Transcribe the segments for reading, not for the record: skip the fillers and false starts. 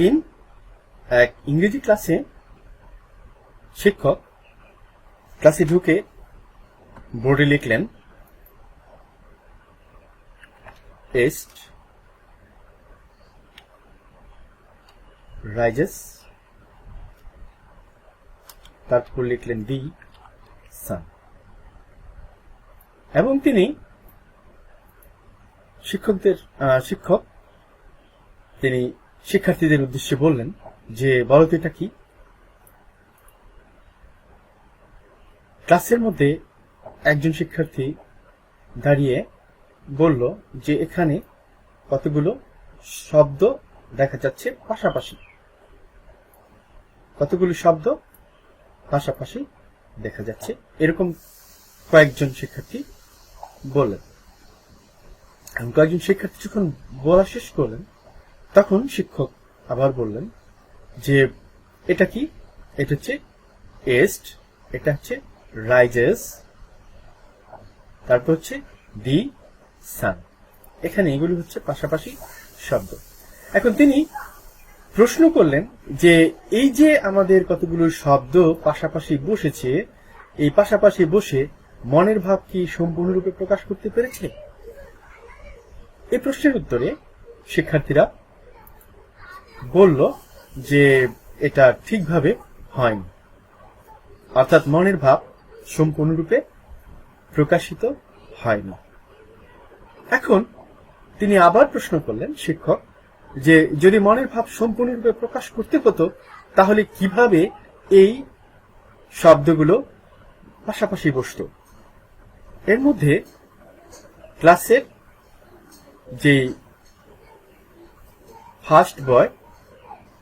একদিন এক ইংরেজি ক্লাসে শিক্ষক ক্লাসে ঢুকে বোর্ডে লিখলেন east rises, তারপর লিখলেন the sun। এবং তিনি শিক্ষক তিনি শিক্ষার্থীদের উদ্দেশ্যে বললেন যে বলো তো এটা কি। ক্লাসের মধ্যে একজন শিক্ষার্থী দাঁড়িয়ে বলল যে এখানে কতগুলো শব্দ দেখা যাচ্ছে পাশাপাশি, কতগুলো শব্দ পাশাপাশি দেখা যাচ্ছে, এরকম কয়েকজন শিক্ষার্থী বললেন। কয়েকজন শিক্ষার্থী যখন বলা শেষ করলেন তখন শিক্ষক আবার বললেন যে এটা কি, এটা হচ্ছে east, এটা হচ্ছে rises, তারপর হচ্ছে the sun। এখানে এগুলি হচ্ছে পাশাপাশি শব্দ। এখন তিনি প্রশ্ন করলেন যে এই যে আমাদের কতগুলো শব্দ পাশাপাশি বসেছে, এই পাশাপাশি বসে মনের ভাব কি সম্পূর্ণরূপে প্রকাশ করতে পেরেছে? এই প্রশ্নের উত্তরে শিক্ষার্থীরা বলল যে এটা ঠিকভাবে হয়নি, অর্থাৎ মনের ভাব সম্পূর্ণরূপে প্রকাশিত হয়নি। এখন তিনি আবার প্রশ্ন করলেন শিক্ষক যে যদি মনের ভাব সম্পূর্ণরূপে প্রকাশ করতে হতো তাহলে কিভাবে এই শব্দগুলো পাশাপাশি বসতো। এর মধ্যে ক্লাসের যে ফার্স্ট বয়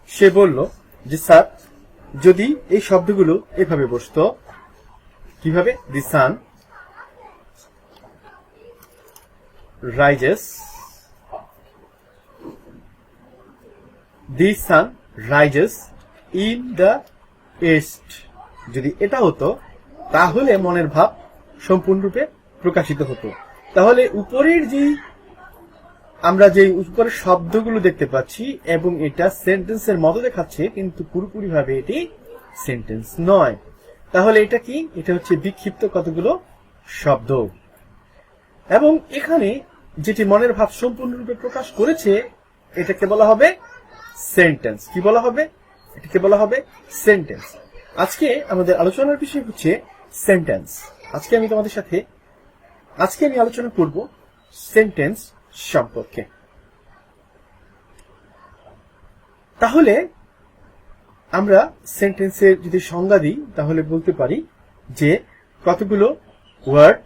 সে বলল যে স্যার যদি এই শব্দগুলো এভাবে বসতো, কিভাবে, দি সান rises, the sun rises in the east, যদি এটা হতো তাহলে মনের ভাব সম্পূর্ণরূপে প্রকাশিত হতো। তাহলে উপরের যে আমরা যে উপরের শব্দগুলো দেখতে পাচ্ছি এবং এটা সেন্টেন্সের মতো দেখাচ্ছে কিন্তু পুরোপুরি ভাবে এটি সেন্টেন্স নয়। তাহলে এটা কি, এটা হচ্ছে বিক্ষিপ্ত কতগুলো শব্দ। এবং এখানে যেটি মনের ভাব সম্পূর্ণরূপে প্রকাশ করেছে এটাকে বলা হবে সেন্টেন্স। কি বলা হবে? এটাকে বলা হবে সেন্টেন্স। আজকে আমাদের আলোচনার বিষয় হচ্ছে সেন্টেন্স। আজকে আমি আলোচনা করব সেন্টেন্স সম্পর্কে। তাহলে আমরা সেন্টেন্সের যদি সংজ্ঞা দিই তাহলে বলতে পারি যে কতগুলো ওয়ার্ড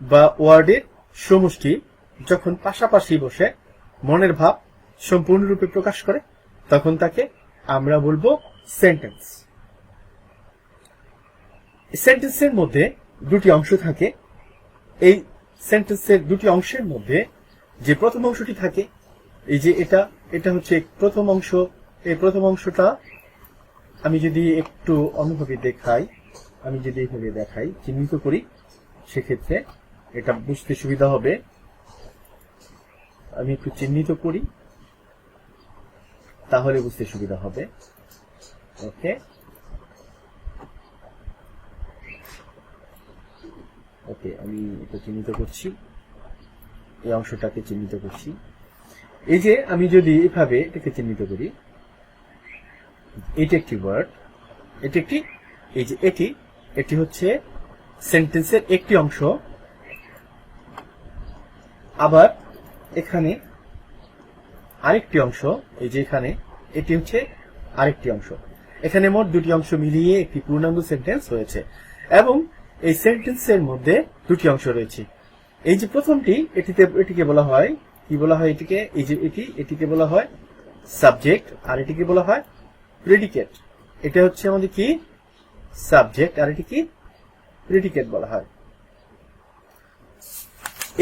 বা ওয়ার্ডের সমষ্টি যখন পাশাপাশি বসে মনের ভাব সম্পূর্ণরূপে প্রকাশ করে তখন তাকে আমরা বলবো সেন্টেন্স। সেন্টেন্সের মধ্যে দুটি অংশ থাকে। এই সেন্টেন্সের দুটি অংশের মধ্যে যে প্রথম অংশটি থাকে, এই যে এটা হচ্ছে প্রথম অংশ। এই প্রথম অংশটা আমি যদি একটু অন্যভাবে দেখাই, আমি যদি এইভাবে দেখাই, চিহ্নিত করি, সেক্ষেত্রে এটা বুঝতে সুবিধা হবে। আমি একটু চিহ্নিত করি তাহলে বুঝতে সুবিধা হবে। ওকে, আমি এটা চিহ্নিত করছি, এই অংশটাকে চিহ্নিত করছি। এই যে আমি যদি এভাবে এটাকে চিহ্নিত করি, এটি একটি ওয়ার্ড, এটি হচ্ছে সেন্টেন্সের একটি অংশ। আবার এখানে আরেকটি অংশ, এই যে এখানে এটি হচ্ছে আরেকটি অংশ। এখানে মোট দুটি অংশ মিলিয়ে একটি পূর্ণাঙ্গ সেন্টেন্স হয়েছে এবং এই সেন্টেন্সের মধ্যে দুটি অংশ রয়েছে। এই যে প্রথমটি, এটিকে বলা হয়, কি বলা হয় এটিকে, এই যে এটিকে বলা হয় সাবজেক্ট আর এটিকে বলা হয় প্রেডিকেট। এটা হচ্ছে আমাদের কি সাবজেক্ট আর এটি কি প্রেডিকেট বলা হয়।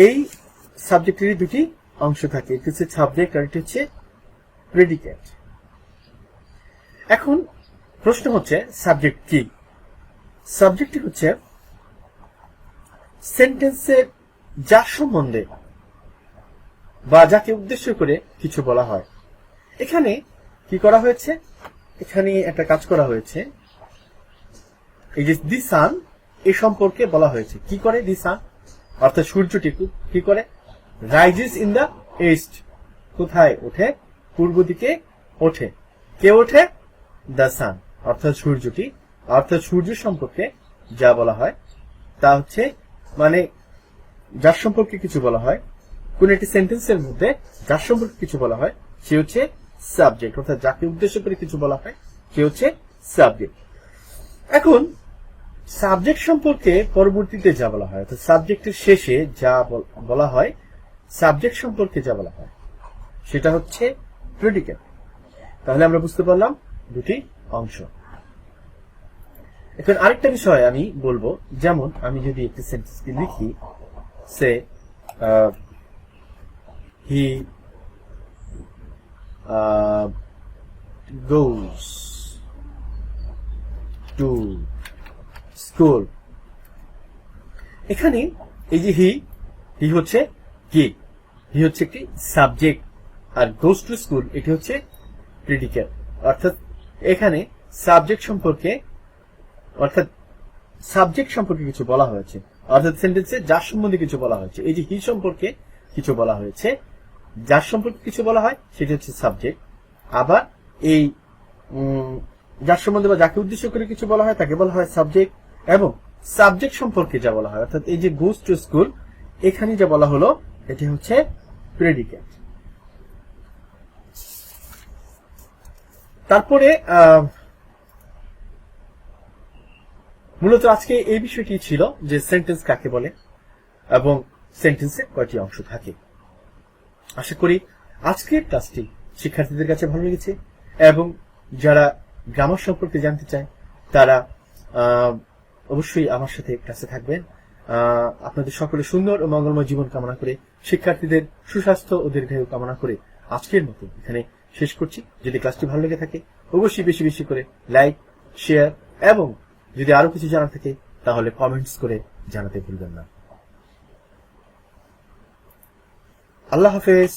এই সাবজেক্টের দুটি অংশ থাকে, এটি হচ্ছে সাবজেক্ট আর এটি হচ্ছে প্রেডিকেট। এখন প্রশ্ন হচ্ছে সাবজেক্ট কি? সাবজেক্টটি হচ্ছে সেন্টেন্সের যার সম্বন্ধে বা যাকে উদ্দেশ্য করে কিছু বলা হয়। এখানে কি করা হয়েছে, এখানে একটা কাজ করা হয়েছে। এই যে দি সান এ সম্পর্কে বলা হয়েছে কি করে, দি সান অর্থাৎ সূর্যটি কি করে, রাইজেস ইন দ্য ইস্ট, কোথায় ওঠে, পূর্ব দিকে ওঠে। কে ওঠে, দ্য সান অর্থাৎ সূর্যটি। অর্থাৎ সূর্য সম্পর্কে যা বলা হয় তা হচ্ছে, মানে যার সম্পর্কে কিছু বলা হয়, কোন একটি সেন্টেন্সের মধ্যে যার সম্পর্কে কিছু বলা হয় সে হচ্ছে সাবজেক্ট, অর্থাৎ যাকে উদ্দেশ্য করে কিছু বলা হয় সে হচ্ছে সাবজেক্ট। এখন সাবজেক্ট সম্পর্কে পরবর্তীতে যা বলা হয়, অর্থাৎ সাবজেক্টের শেষে যা বলা হয়, সাবজেক্ট সম্পর্কে যা বলা হয় সেটা হচ্ছে প্রেডিকেট। তাহলে আমরা বুঝতে পারলাম দুটি অংশ। এখন আরেকটা বিষয় আমি বলবো, যেমন আমি যদি একটি সেন্টেন্সকে লিখি, সে হি goes to school, এখানে এই যে হি হচ্ছে কি, হি হচ্ছে একটি সাবজেক্ট, আর গোস টু স্কুল এটি হচ্ছে প্রেডিকেট। অর্থাৎ এখানে সাবজেক্ট সম্পর্কে, অর্থাৎ সাবজেক্ট সম্পর্কে কিছু বলা হয়েছে, অর্থাৎ সেন্টেন্সে যার সম্বন্ধে কিছু বলা হয়েছে। এই যে হি সম্পর্কে কিছু বলা হয়েছে, যার সম্পর্কে কিছু বলা হয় সেটি হচ্ছে সাবজেক্ট। আবার এই যার সম্বন্ধে বা যাকে উদ্দেশ্য করে কিছু বলা হয় তাকে বলা হয় সাবজেক্ট। এবং সাবজেক্ট সম্পর্কে যা বলা হয়, অর্থাৎ এই যে গোস টু স্কুল, এখানে যা বলা হলো এটি হচ্ছে প্রেডিকেট। তারপরে মূলত আজকে এই বিষয়টি ছিল যে সেন্টেন্স কাকে বলে এবং সেন্টেন্সে কয়টি অংশ থাকে। আশা করি আজকের ক্লাসটি শিক্ষার্থীদের কাছে ভালো লেগেছে, এবং যারা গ্রামার সম্পর্কে জানতে চায় তারা অবশ্যই আমার সাথে ক্লাসে থাকবেন। আপনাদের সকলে সুন্দর ও মঙ্গলময় জীবন কামনা করে, শিক্ষার্থীদের সুস্বাস্থ্য ও দীর্ঘায়ু কামনা করে আজকের মতো এখানে শেষ করছি। যদি ক্লাসটি ভালো লেগে থাকে অবশ্যই বেশি বেশি করে লাইক, শেয়ার এবং যদি আরো কিছু জানার থাকে তাহলে কমেন্টস করে জানাতে ভুলবেন না। আল্লাহ হাফেজ।